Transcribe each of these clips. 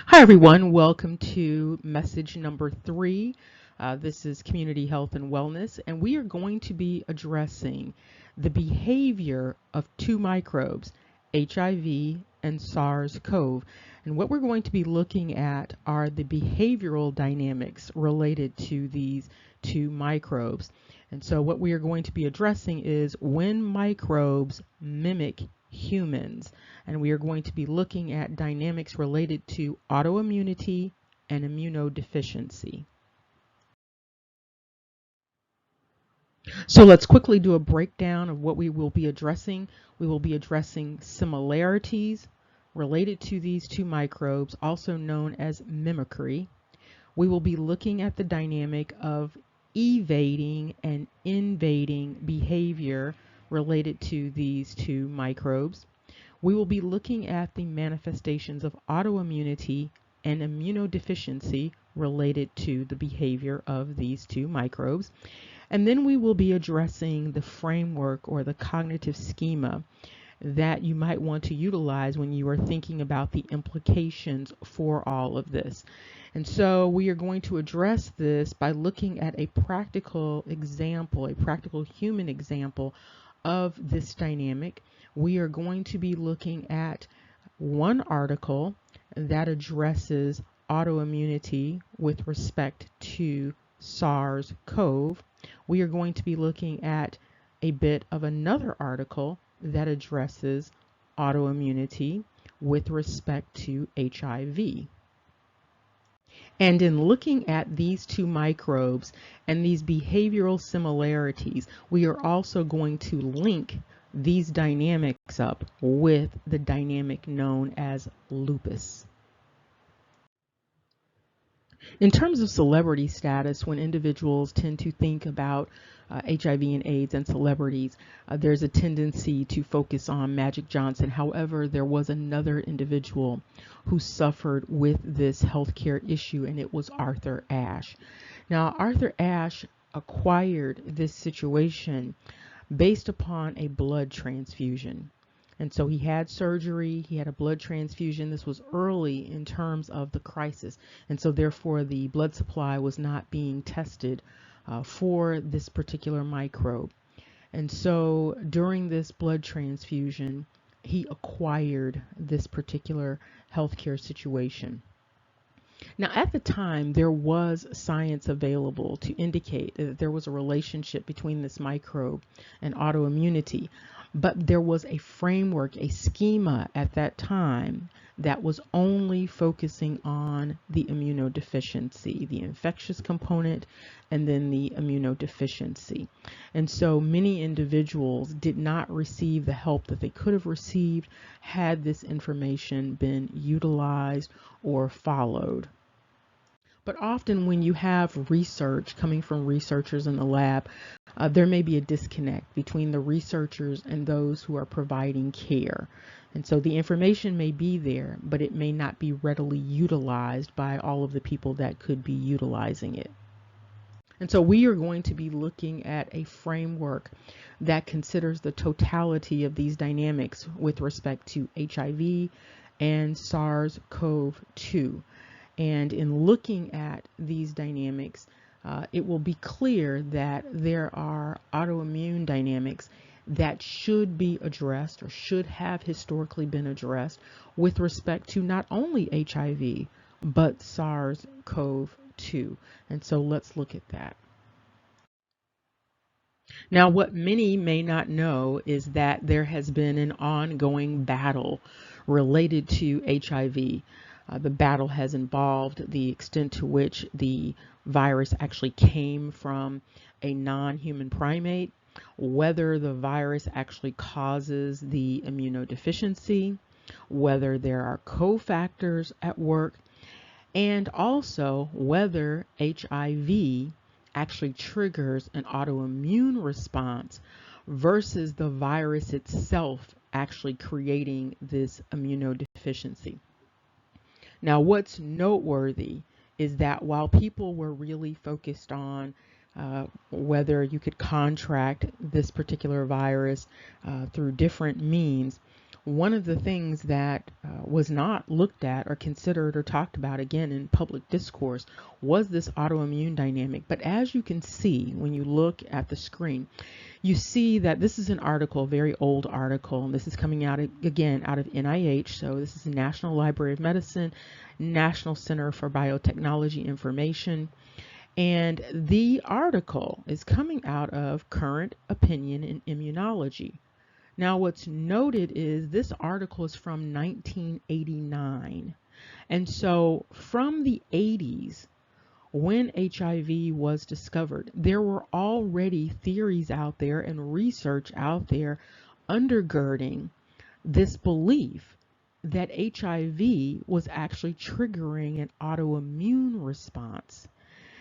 Hi, everyone. Welcome to message number 3. This is Community Health and Wellness, and we are going to be addressing the behavior of two microbes, HIV and SARS-CoV. And what we're going to be looking at are the behavioral dynamics related to these two microbes. And so what we are going to be addressing is when microbes mimic humans, and we are going to be looking at dynamics related to autoimmunity and immunodeficiency. So let's quickly do a breakdown of what we will be addressing. We will be addressing similarities related to these two microbes, also known as mimicry. We will be looking at the dynamic of evading and invading behavior related to these two microbes. We will be looking at the manifestations of autoimmunity and immunodeficiency related to the behavior of these two microbes. And then we will be addressing the framework or the cognitive schema that you might want to utilize when you are thinking about the implications for all of this. And so we are going to address this by looking at a practical example, a practical human example of this dynamic. We are going to be looking at one article that addresses autoimmunity with respect to SARS-CoV. We are going to be looking at a bit of another article that addresses autoimmunity with respect to HIV. And in looking at these two microbes and these behavioral similarities, we are also going to link these dynamics up with the dynamic known as lupus. In terms of celebrity status, when individuals tend to think about HIV and AIDS and celebrities, there's a tendency to focus on Magic Johnson. However, there was another individual who suffered with this healthcare issue, and it was Arthur Ashe. Now, Arthur Ashe acquired this situation based upon a blood transfusion. And so he had surgery, he had a blood transfusion. This was early in terms of the crisis. And so therefore the blood supply was not being tested for this particular microbe. And so during this blood transfusion, he acquired this particular healthcare situation. Now, at the time, there was science available to indicate that there was a relationship between this microbe and autoimmunity, but there was a framework, a schema at that time that was only focusing on the immunodeficiency, the infectious component, and then the immunodeficiency. And so many individuals did not receive the help that they could have received had this information been utilized or followed. But often when you have research coming from researchers in the lab, there may be a disconnect between the researchers and those who are providing care. And so the information may be there, but it may not be readily utilized by all of the people that could be utilizing it. And so we are going to be looking at a framework that considers the totality of these dynamics with respect to HIV and SARS-CoV-2. And in looking at these dynamics, it will be clear that there are autoimmune dynamics that should be addressed or should have historically been addressed with respect to not only HIV, but SARS-CoV-2. And so let's look at that. Now, what many may not know is that there has been an ongoing battle related to HIV. The battle has involved the extent to which the virus actually came from a non-human primate, whether the virus actually causes the immunodeficiency, whether there are cofactors at work, and also whether HIV actually triggers an autoimmune response versus the virus itself actually creating this immunodeficiency. Now, what's noteworthy is that while people were really focused on whether you could contract this particular virus through different means, one of the things that was not looked at or considered or talked about again in public discourse was this autoimmune dynamic. But as you can see when you look at the screen, you see that this is an article, a very old article, and this is coming out again out of NIH. So this is the National Library of Medicine, National Center for Biotechnology Information. And the article is coming out of Current Opinion in Immunology. Now, what's noted is this article is from 1989. And so from the 80s, when HIV was discovered, there were already theories out there and research out there undergirding this belief that HIV was actually triggering an autoimmune response.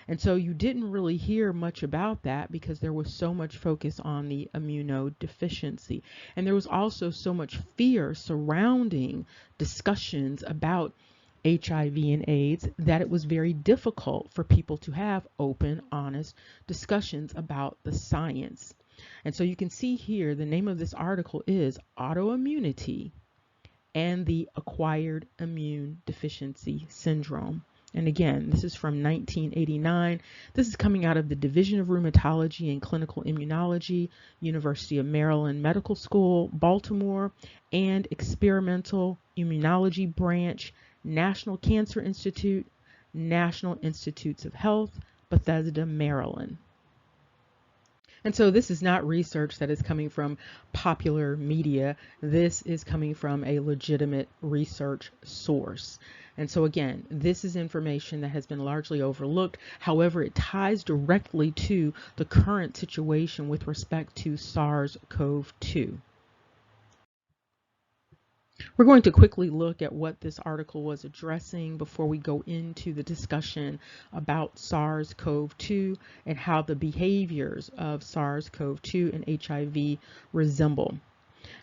And so you didn't really hear much about that because there was so much focus on the immunodeficiency. And there was also so much fear surrounding discussions about HIV and AIDS that it was very difficult for people to have open, honest discussions about the science. And so you can see here, the name of this article is Autoimmunity and the Acquired Immune Deficiency Syndrome. And again, this is from 1989. This is coming out of the Division of Rheumatology and Clinical Immunology, University of Maryland Medical School, Baltimore, and Experimental Immunology Branch, National Cancer Institute, National Institutes of Health, Bethesda, Maryland. And so this is not research that is coming from popular media. This is coming from a legitimate research source. And so again, this is information that has been largely overlooked. However, it ties directly to the current situation with respect to SARS-CoV-2. We're going to quickly look at what this article was addressing before we go into the discussion about SARS-CoV-2 and how the behaviors of SARS-CoV-2 and HIV resemble.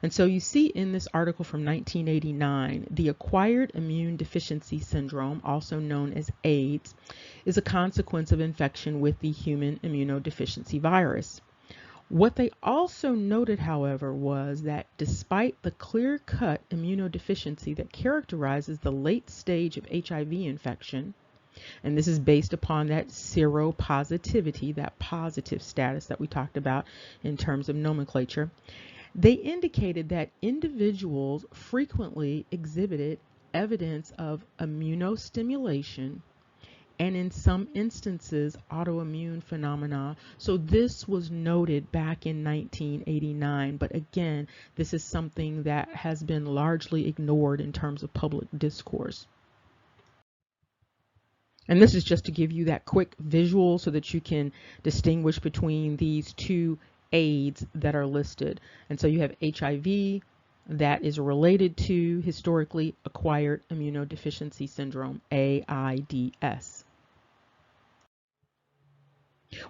And so you see in this article from 1989, the acquired immune deficiency syndrome, also known as AIDS, is a consequence of infection with the human immunodeficiency virus. What they also noted, however, was that despite the clear-cut immunodeficiency that characterizes the late stage of HIV infection, and this is based upon that seropositivity, that positive status that we talked about in terms of nomenclature, they indicated that individuals frequently exhibited evidence of immunostimulation and in some instances autoimmune phenomena. So this was noted back in 1989, but again, this is something that has been largely ignored in terms of public discourse. And this is just to give you that quick visual so that you can distinguish between these two AIDS that are listed. And so you have HIV that is related to historically acquired immunodeficiency syndrome, AIDS.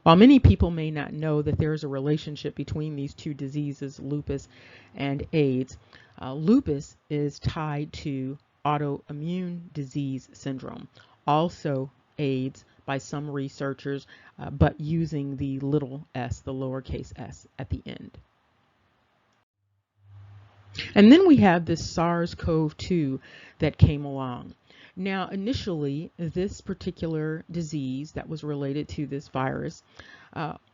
While many people may not know that there is a relationship between these two diseases, lupus and AIDS, lupus is tied to autoimmune disease syndrome, also AIDS by some researchers, but using the little s, the lowercase s at the end. And then we have this SARS-CoV-2 that came along. Now, initially, this particular disease that was related to this virus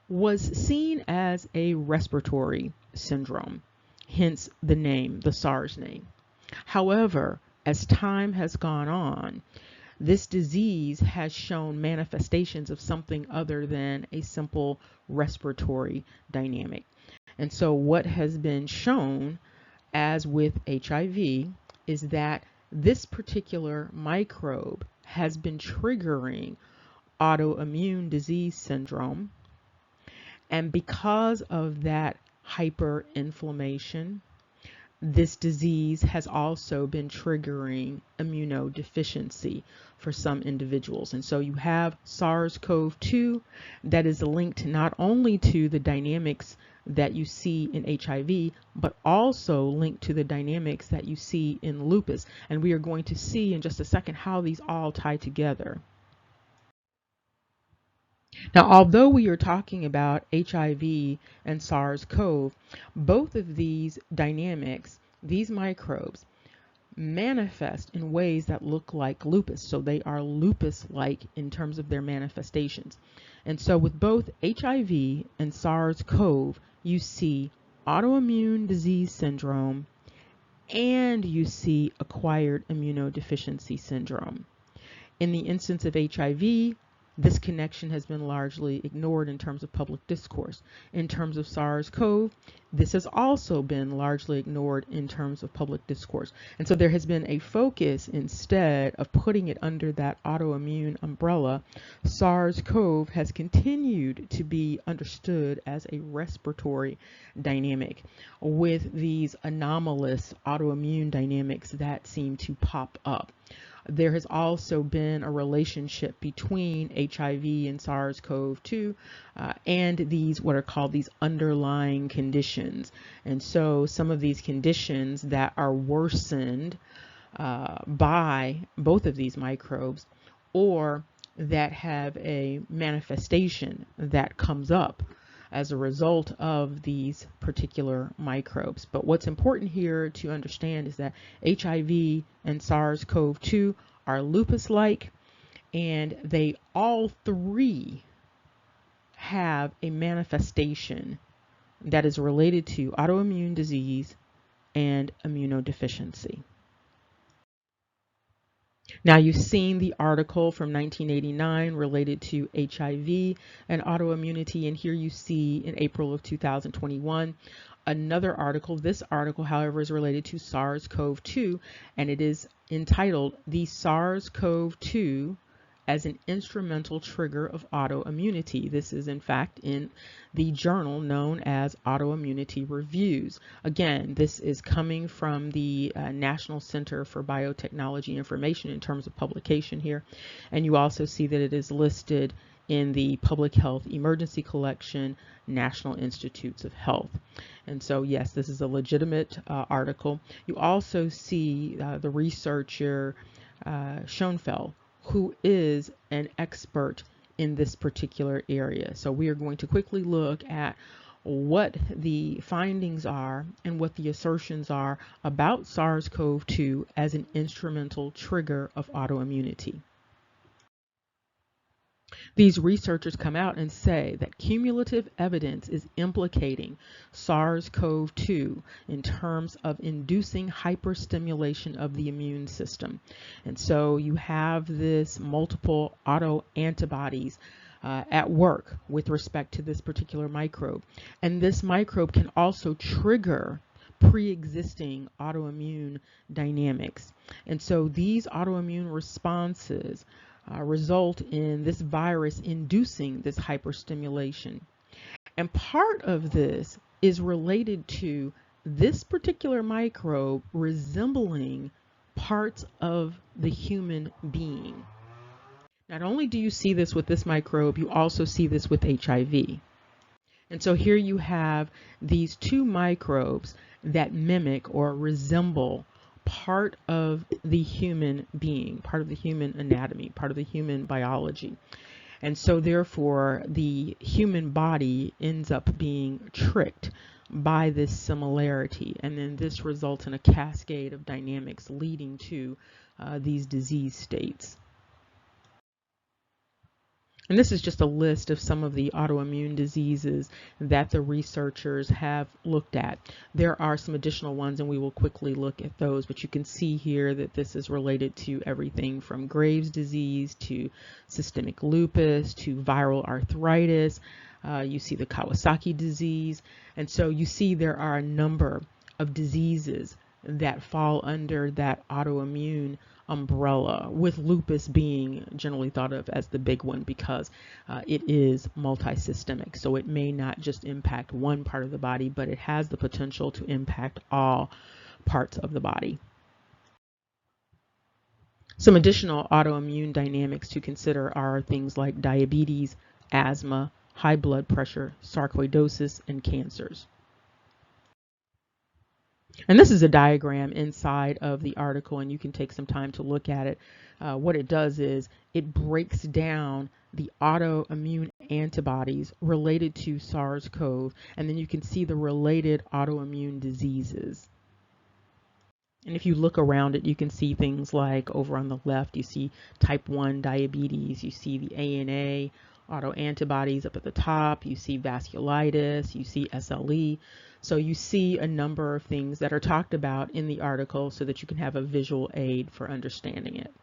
was seen as a respiratory syndrome, hence the name, the SARS name. However, as time has gone on, this disease has shown manifestations of something other than a simple respiratory dynamic. And so what has been shown, as with HIV, is that this particular microbe has been triggering autoimmune disease syndrome. And because of that hyperinflammation, this disease has also been triggering immunodeficiency for some individuals. And so you have SARS-CoV-2 that is linked not only to the dynamics that you see in HIV, but also linked to the dynamics that you see in lupus. And we are going to see in just a second how these all tie together. Now, although we are talking about HIV and SARS-CoV, both of these dynamics these microbes manifest in ways that look like lupus. So they are lupus-like in terms of their manifestations. And so with both HIV and SARS-CoV, you see autoimmune disease syndrome and you see acquired immunodeficiency syndrome. In the instance of HIV, this connection has been largely ignored in terms of public discourse. In terms of SARS-CoV, this has also been largely ignored in terms of public discourse. And so there has been a focus, instead of putting it under that autoimmune umbrella, SARS-CoV has continued to be understood as a respiratory dynamic with these anomalous autoimmune dynamics that seem to pop up. There has also been a relationship between HIV and SARS-CoV-2 and these what are called these underlying conditions. And so some of these conditions that are worsened by both of these microbes, or that have a manifestation that comes up as a result of these particular microbes. But what's important here to understand is that HIV and SARS-CoV-2 are lupus-like, and they all three have a manifestation that is related to autoimmune disease and immunodeficiency. Now, you've seen the article from 1989 related to HIV and autoimmunity, and here you see in April of 2021 another article. This article, however, is related to SARS-CoV-2, and it is entitled "The SARS-CoV-2 as an Instrumental Trigger of Autoimmunity." This is, in fact, in the journal known as Autoimmunity Reviews. Again, this is coming from the National Center for Biotechnology Information in terms of publication here. And you also see that it is listed in the Public Health Emergency Collection, National Institutes of Health. And so, yes, this is a legitimate article. You also see the researcher Schoenfeld, who is an expert in this particular area. So we are going to quickly look at what the findings are and what the assertions are about SARS-CoV-2 as an instrumental trigger of autoimmunity. These researchers come out and say that cumulative evidence is implicating SARS-CoV-2 in terms of inducing hyperstimulation of the immune system. And so you have this multiple autoantibodies at work with respect to this particular microbe. And this microbe can also trigger pre-existing autoimmune dynamics. And so these autoimmune responses result in this virus inducing this hyperstimulation. And part of this is related to this particular microbe resembling parts of the human being. Not only do you see this with this microbe, you also see this with HIV. And so here you have these two microbes that mimic or resemble part of the human being, part of the human anatomy, part of the human biology. And so therefore the human body ends up being tricked by this similarity, and then this results in a cascade of dynamics leading to these disease states. And this is just a list of some of the autoimmune diseases that the researchers have looked at. There are some additional ones, and we will quickly look at those, but you can see here that this is related to everything from Graves' disease to systemic lupus to viral arthritis. You see the Kawasaki disease. And so you see there are a number of diseases that fall under that autoimmune umbrella, with lupus being generally thought of as the big one because it is multisystemic. So it may not just impact one part of the body, but it has the potential to impact all parts of the body. Some additional autoimmune dynamics to consider are things like diabetes, asthma, high blood pressure, sarcoidosis, and cancers. And this is a diagram inside of the article, and you can take some time to look at it. What it does is it breaks down the autoimmune antibodies related to SARS-CoV, and then you can see the related autoimmune diseases. And if you look around it, you can see things like over on the left, you see type 1 diabetes, you see the ANA, autoantibodies up at the top, you see vasculitis, you see SLE. So you see a number of things that are talked about in the article so that you can have a visual aid for understanding it.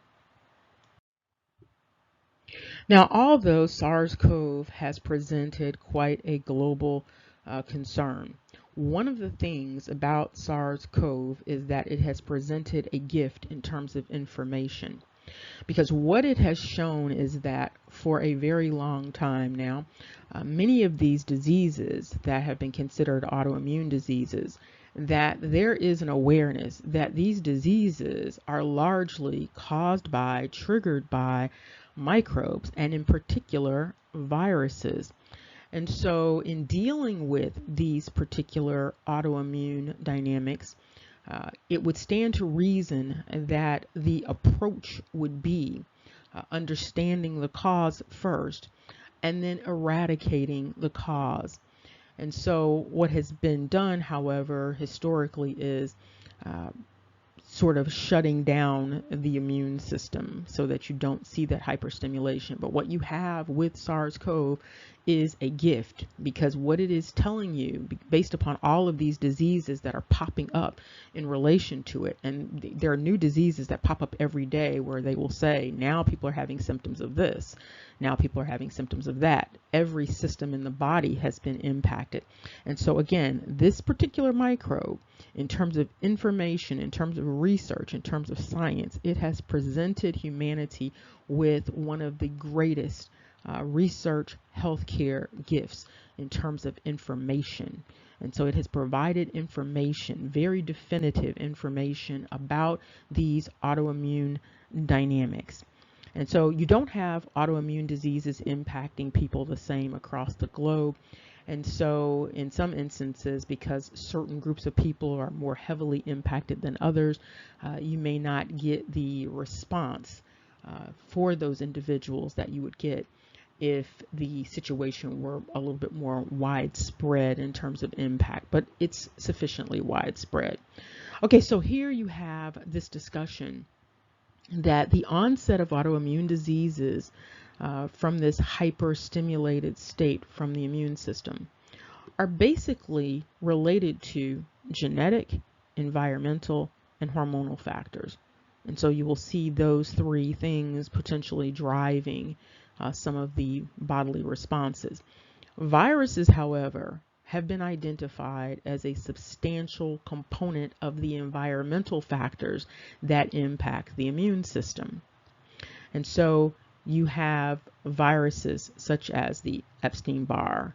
Now, although SARS-CoV has presented quite a global concern, one of the things about SARS-CoV is that it has presented a gift in terms of information. Because what it has shown is that for a very long time now, many of these diseases that have been considered autoimmune diseases, that there is an awareness that these diseases are largely caused by, triggered by microbes, and in particular viruses. And so in dealing with these particular autoimmune dynamics, it would stand to reason that the approach would be understanding the cause first and then eradicating the cause. And so what has been done, however, historically is sort of shutting down the immune system so that you don't see that hyperstimulation. But what you have with SARS-CoV is a gift, because what it is telling you, based upon all of these diseases that are popping up in relation to it, and there are new diseases that pop up every day where they will say, now people are having symptoms of this, now people are having symptoms of that. Every system in the body has been impacted. And so again, this particular microbe, in terms of information, in terms of research, in terms of science, it has presented humanity with one of the greatest research healthcare gifts in terms of information. And so it has provided information, very definitive information about these autoimmune dynamics. And so you don't have autoimmune diseases impacting people the same across the globe. And so in some instances, because certain groups of people are more heavily impacted than others, you may not get the response for those individuals that you would get if the situation were a little bit more widespread in terms of impact, but it's sufficiently widespread. Okay, so here you have this discussion that the onset of autoimmune diseases from this hyperstimulated state from the immune system are basically related to genetic, environmental, and hormonal factors. And so you will see those three things potentially driving some of the bodily responses. Viruses, however, have been identified as a substantial component of the environmental factors that impact the immune system. And so you have viruses such as the Epstein-Barr,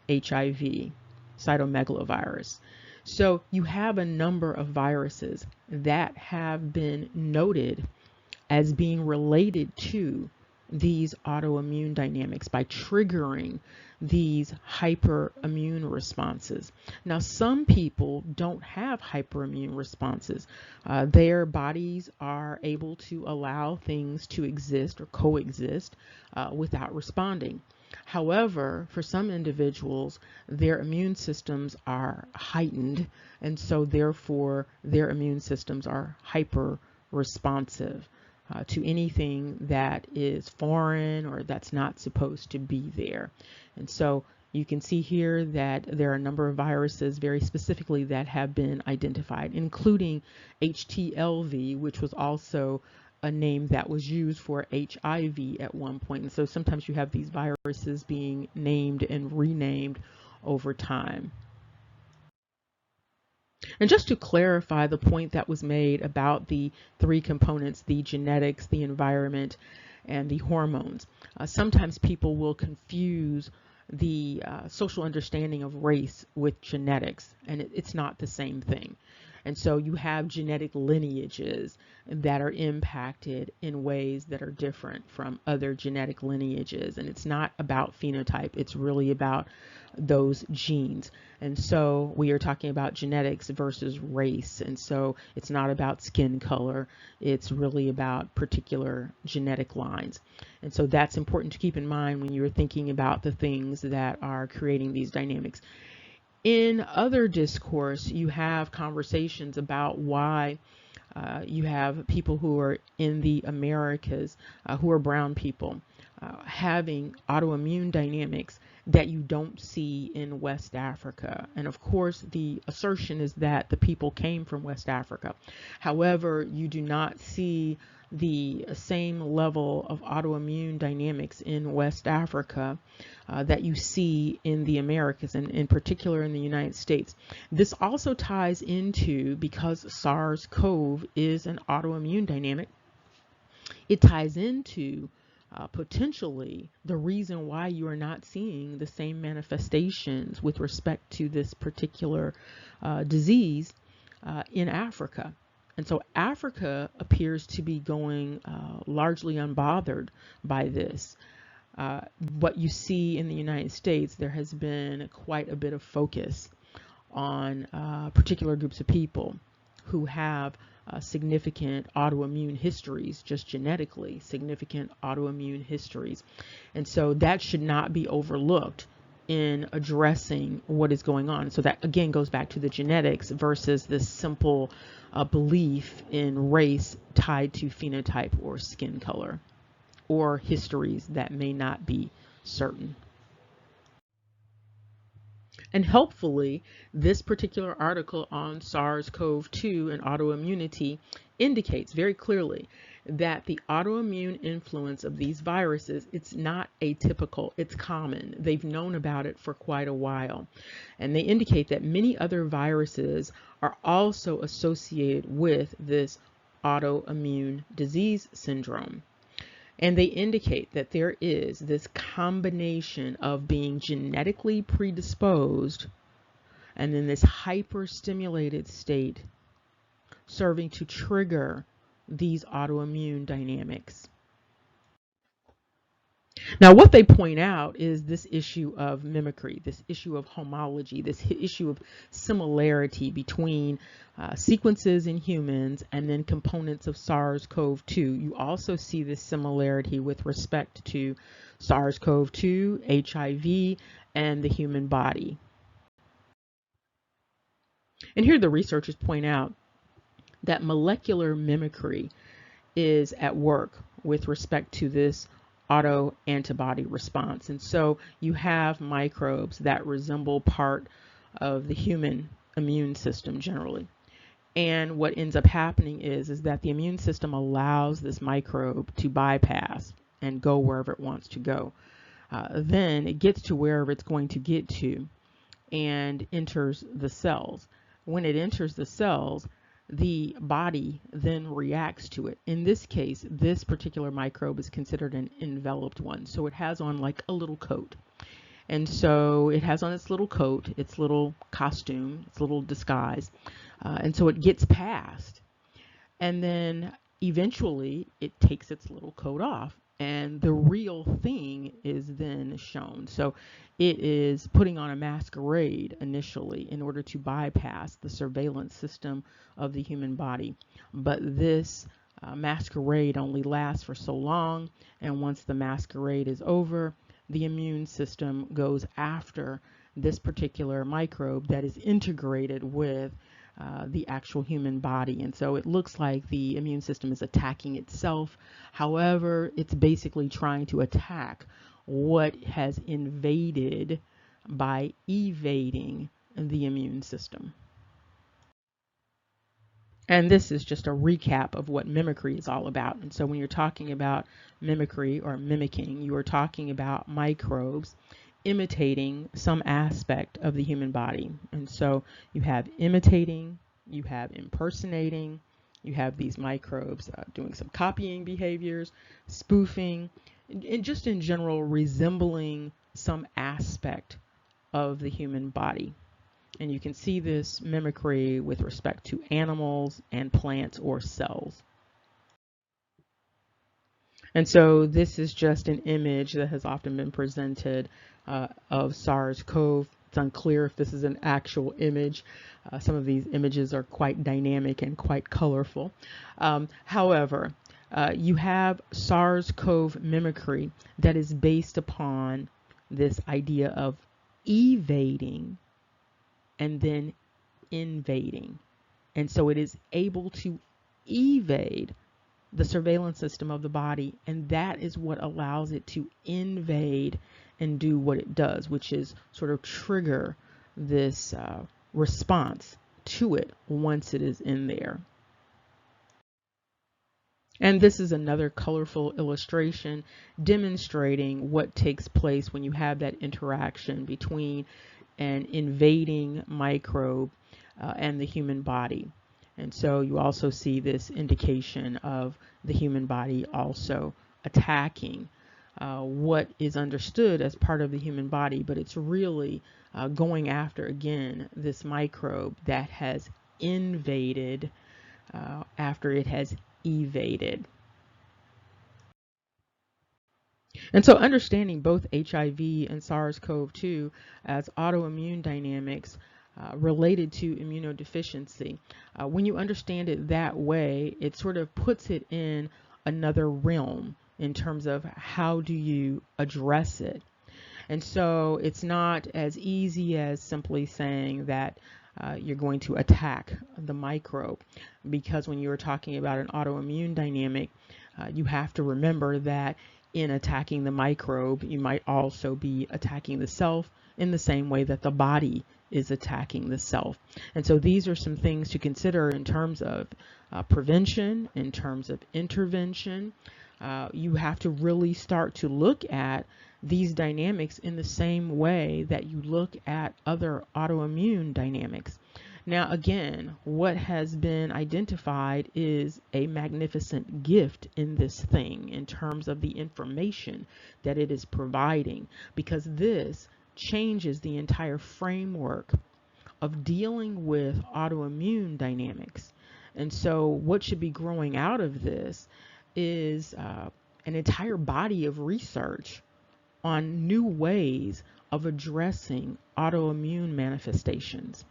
HIV, cytomegalovirus. So you have a number of viruses that have been noted as being related to these autoimmune dynamics by triggering these hyperimmune responses. Now, some people don't have hyperimmune responses. Their bodies are able to allow things to exist or coexist without responding. However, for some individuals, their immune systems are heightened, and so therefore their immune systems are hyper responsive to anything that is foreign or that's not supposed to be there. And so you can see here that there are a number of viruses very specifically that have been identified, including HTLV, which was also a name that was used for HIV at one point. And so sometimes you have these viruses being named and renamed over time. And just to clarify the point that was made about the three components, the genetics, the environment, and the hormones, sometimes people will confuse the social understanding of race with genetics, and it's not the same thing. And so you have genetic lineages that are impacted in ways that are different from other genetic lineages. And it's not about phenotype, it's really about those genes. And so we are talking about genetics versus race. And so it's not about skin color, it's really about particular genetic lines. And so that's important to keep in mind when you're thinking about the things that are creating these dynamics. In other discourse, you have conversations about why you have people who are in the Americas, who are brown people, having autoimmune dynamics that you don't see in West Africa. And of course, the assertion is that the people came from West Africa. However, you do not see the same level of autoimmune dynamics in West Africa that you see in the Americas, and in particular in the United States. This also ties into, because SARS-CoV is an autoimmune dynamic, it ties into potentially the reason why you are not seeing the same manifestations with respect to this particular disease in Africa. And so Africa appears to be going largely unbothered by this. What you see in the United States, there has been quite a bit of focus on particular groups of people who have significant autoimmune histories, just genetically significant autoimmune histories. And so that should not be overlooked in addressing what is going on. So that again goes back to the genetics versus this simple belief in race tied to phenotype or skin color, or histories that may not be certain. And helpfully, this particular article on SARS-CoV-2 and autoimmunity indicates very clearly that the autoimmune influence of these viruses, it's not atypical, it's common. They've known about it for quite a while. And they indicate that many other viruses are also associated with this autoimmune disease syndrome. And they indicate that there is this combination of being genetically predisposed and then this hyperstimulated state serving to trigger these autoimmune dynamics. Now, what they point out is this issue of mimicry, this issue of homology, this issue of similarity between sequences in humans and then components of SARS-CoV-2. You also see this similarity with respect to SARS-CoV-2, HIV, and the human body. And here the researchers point out that molecular mimicry is at work with respect to this autoantibody response. And so you have microbes that resemble part of the human immune system generally. And what ends up happening is that the immune system allows this microbe to bypass and go wherever it wants to go. Then it gets to wherever it's going to get to and enters the cells. When it enters the cells, the body then reacts to it. In this case, this particular microbe is considered an enveloped one. So it has on like a little coat. And so it has on its little coat, its little costume, its little disguise. And so it gets past. And then eventually it takes its little coat off. And the real thing is then shown. So it is putting on a masquerade initially in order to bypass the surveillance system of the human body. But this masquerade only lasts for so long. And once the masquerade is over, the immune system goes after this particular microbe that is integrated with the actual human body. And so it looks like the immune system is attacking itself. However, it's basically trying to attack what has invaded by evading the immune system. And this is just a recap of what mimicry is all about. And so when you're talking about mimicry or mimicking, you are talking about microbes imitating some aspect of the human body. And so you have imitating, you have impersonating, you have these microbes doing some copying behaviors, spoofing, and just in general resembling some aspect of the human body. And you can see this mimicry with respect to animals and plants or cells. And so this is just an image that has often been presented of SARS-CoV. It's unclear if this is an actual image. Some of these images are quite dynamic and quite colorful. However, you have SARS-CoV mimicry that is based upon this idea of evading and then invading. And so it is able to evade the surveillance system of the body, and that is what allows it to invade and do what it does, which is sort of trigger this response to it once it is in there. And this is another colorful illustration demonstrating what takes place when you have that interaction between an invading microbe and the human body. And so you also see this indication of the human body also attacking what is understood as part of the human body, but it's really going after, again, this microbe that has invaded after it has evaded. And so understanding both HIV and SARS-CoV-2 as autoimmune dynamics related to immunodeficiency, when you understand it that way, it sort of puts it in another realm in terms of how do you address it. And so it's not as easy as simply saying that you're going to attack the microbe, because when you're talking about an autoimmune dynamic, you have to remember that in attacking the microbe, you might also be attacking the self in the same way that the body is attacking the self. And so these are some things to consider in terms of prevention, in terms of intervention. You have to really start to look at these dynamics in the same way that you look at other autoimmune dynamics. Now, again, what has been identified is a magnificent gift in this thing in terms of the information that it is providing, because this changes the entire framework of dealing with autoimmune dynamics. And so what should be growing out of this is an entire body of research on new ways of addressing autoimmune manifestations.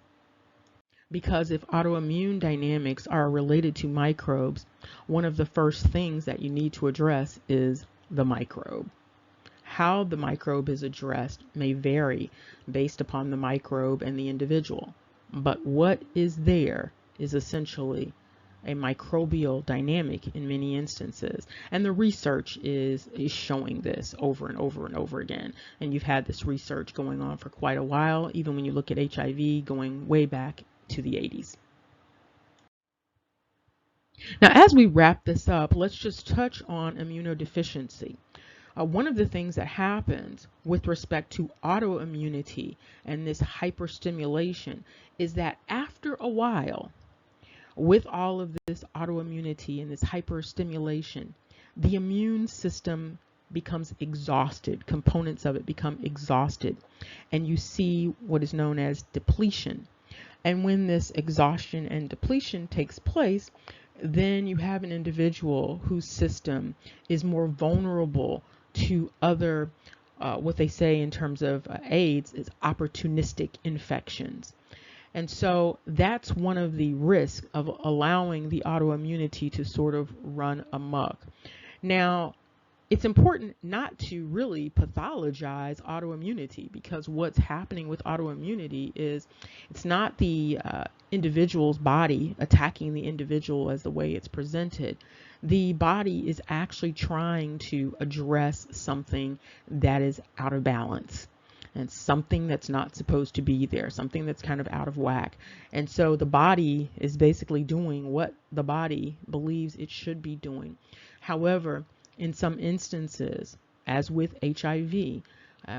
Because if autoimmune dynamics are related to microbes, one of the first things that you need to address is the microbe. How the microbe is addressed may vary based upon the microbe and the individual, but what is there is essentially a microbial dynamic in many instances. And the research is showing this over and over and over again. And you've had this research going on for quite a while, even when you look at HIV going way back to the 80s. Now, as we wrap this up, let's just touch on immunodeficiency. One of the things that happens with respect to autoimmunity and this hyperstimulation is that after a while, with all of this autoimmunity and this hyperstimulation, the immune system becomes exhausted. Components of it become exhausted, and you see what is known as depletion. And when this exhaustion and depletion takes place, then you have an individual whose system is more vulnerable to other, what they say in terms of AIDS is opportunistic infections. And so that's one of the risks of allowing the autoimmunity to sort of run amok. Now, it's important not to really pathologize autoimmunity, because what's happening with autoimmunity is it's not the individual's body attacking the individual as the way it's presented. The body is actually trying to address something that is out of balance and something that's not supposed to be there, something that's kind of out of whack. And so the body is basically doing what the body believes it should be doing. However, in some instances, as with HIV,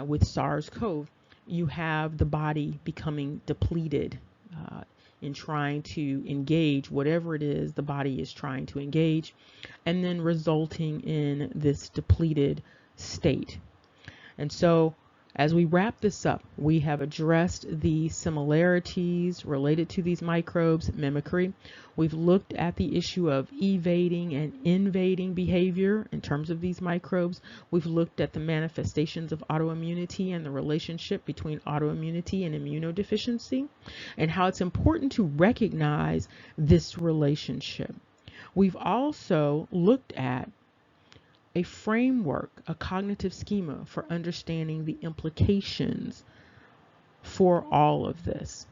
with SARS-CoV, you have the body becoming depleted in trying to engage whatever it is the body is trying to engage, and then resulting in this depleted state. And so as we wrap this up, we have addressed the similarities related to these microbes, mimicry. We've looked at the issue of evading and invading behavior in terms of these microbes. We've looked at the manifestations of autoimmunity and the relationship between autoimmunity and immunodeficiency, and how it's important to recognize this relationship. We've also looked at a framework, a cognitive schema for understanding the implications for all of this.